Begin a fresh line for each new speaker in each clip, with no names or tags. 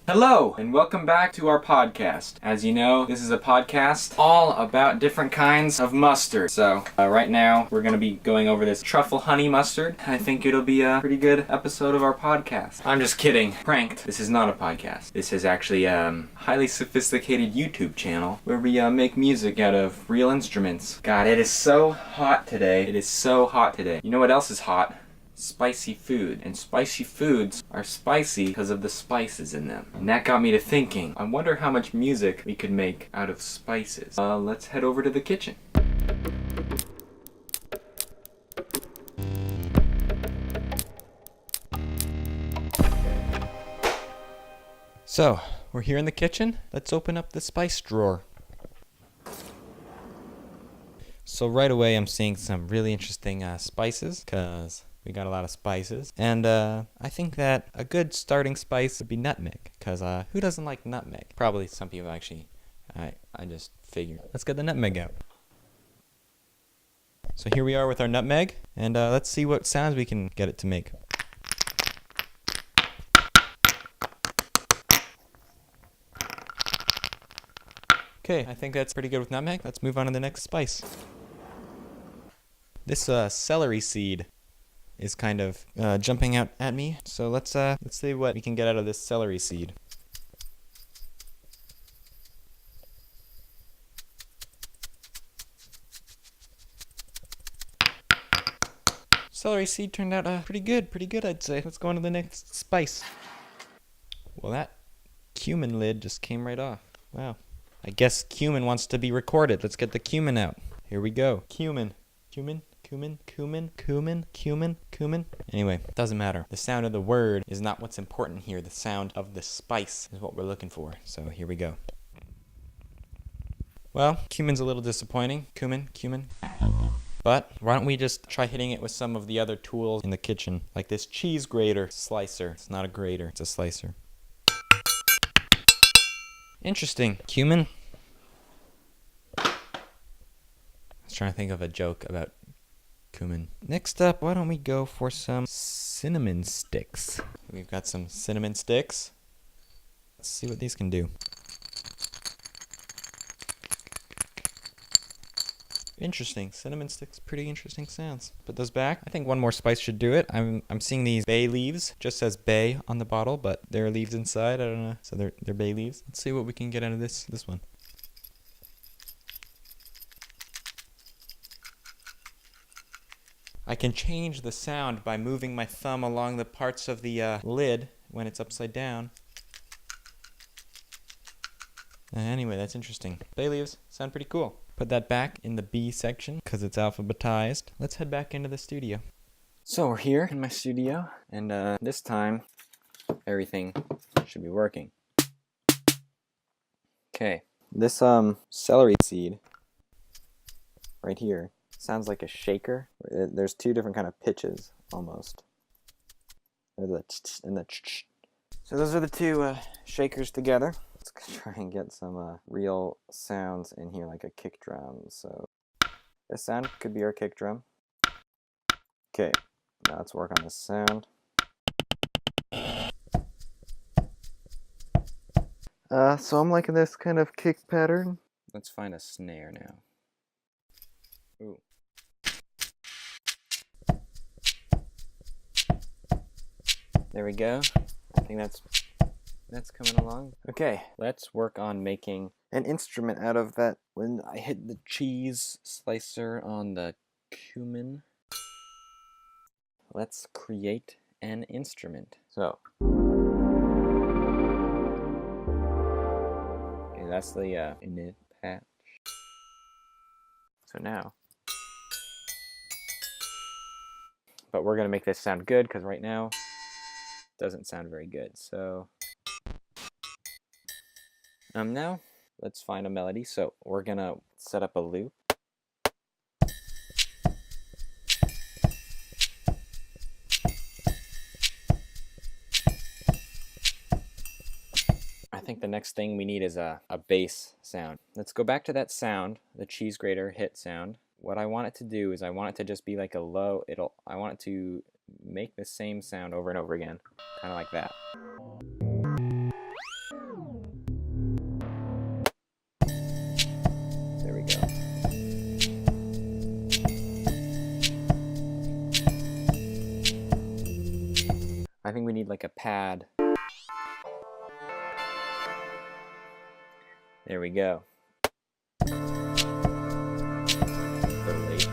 Hello, and welcome back to our podcast. As you know, this is a podcast all about different kinds of mustard. So, right now, we're going to be going over this truffle honey mustard. I think it'll be a pretty good episode of our podcast. I'm just kidding. Pranked. This is not a podcast. This is actually a highly sophisticated YouTube channel where we make music out of real instruments. God, it is so hot today. It is so hot today. You know what else is hot? Spicy food. And spicy foods are spicy because of the spices in them. And that got me to thinking, I wonder how much music we could make out of spices. Let's head over to the kitchen. So, we're here in the kitchen. Let's open up the spice drawer. So right away I'm seeing some really interesting spices because we got a lot of spices, and I think that a good starting spice would be nutmeg, because who doesn't like nutmeg? Probably some people actually. I just figured. Let's get the nutmeg out. So here we are with our nutmeg, and let's see what sounds we can get it to make. Okay, I think that's pretty good with nutmeg. Let's move on to the next spice. This celery seed is kind of jumping out at me. So let's see what we can get out of this celery seed. Celery seed turned out pretty good I'd say. Let's go on to the next spice. Well, that cumin lid just came right off. Wow. I guess cumin wants to be recorded. Let's get the cumin out. Here we go. Cumin. Anyway, doesn't matter. The sound of the word is not what's important here. The sound of the spice is what we're looking for. So here we go. Well, cumin's a little disappointing. Cumin. But why don't we just try hitting it with some of the other tools in the kitchen, like this cheese grater slicer. It's not a grater, it's a slicer. Interesting. Cumin. I was trying to think of a joke about cumin. Next up, why don't we go for some cinnamon sticks? We've got some cinnamon sticks. Let's see what these can do. Interesting. Cinnamon sticks, pretty interesting sounds. Put those back. I think one more spice should do it. I'm seeing these bay leaves. Just says bay on the bottle, but there are leaves inside. I don't know. So they're bay leaves. Let's see what we can get out of this one. I can change the sound by moving my thumb along the parts of the lid when it's upside down. Anyway, that's interesting. Bay leaves sound pretty cool. Put that back in the B section because it's alphabetized. Let's head back into the studio. So we're here in my studio, and this time everything should be working. Okay, this celery seed right here sounds like a shaker. There's two different kind of pitches almost. There's the ch and the ch. So those are the two shakers together. Let's try and get some real sounds in here, like a kick drum. So this sound could be our kick drum. Okay, now let's work on this sound. So I'm liking this kind of kick pattern. Let's find a snare now. Ooh. There we go. I think that's coming along. Okay, let's work on making an instrument out of that. When I hit the cheese slicer on the cumin, let's create an instrument. So, okay, that's the init patch. So now, but we're gonna make this sound good because right now it doesn't sound very good. So now let's find a melody. So we're gonna set up a loop. I think the next thing we need is a bass sound. Let's go back to that sound, the cheese grater hit sound. What I want it to do is I want it to just be like a low, I want it to make the same sound over and over again, kind of like that. think we need like a pad. There we go. A little late.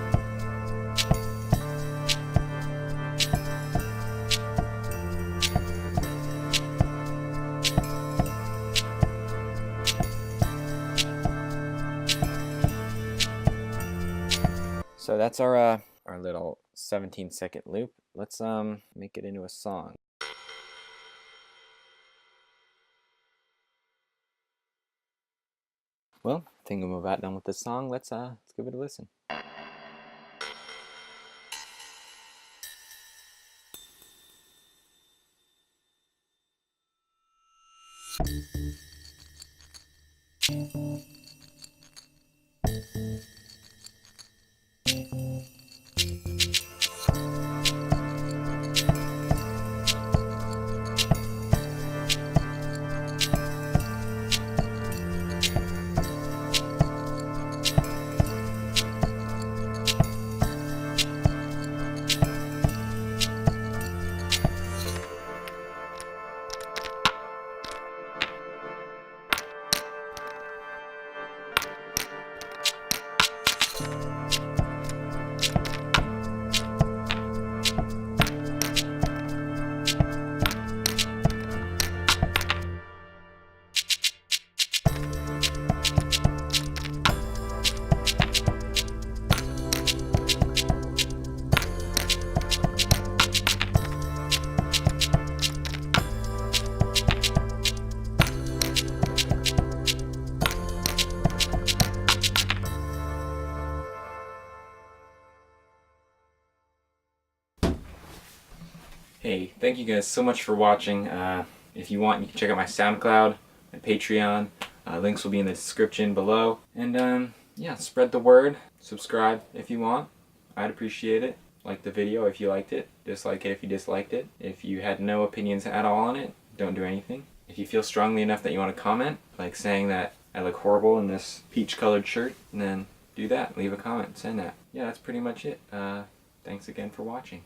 So that's our little 17-second loop. Let's make it into a song. Well, I think I'm about done with this song. Let's give it a listen. Hey, thank you guys so much for watching. If you want, you can check out my SoundCloud, my Patreon. Links will be in the description below. And yeah, spread the word. Subscribe if you want. I'd appreciate it. Like the video if you liked it. Dislike it if you disliked it. If you had no opinions at all on it, don't do anything. If you feel strongly enough that you want to comment, like saying that I look horrible in this peach-colored shirt, then do that. Leave a comment. Send that. Yeah, that's pretty much it. Thanks again for watching.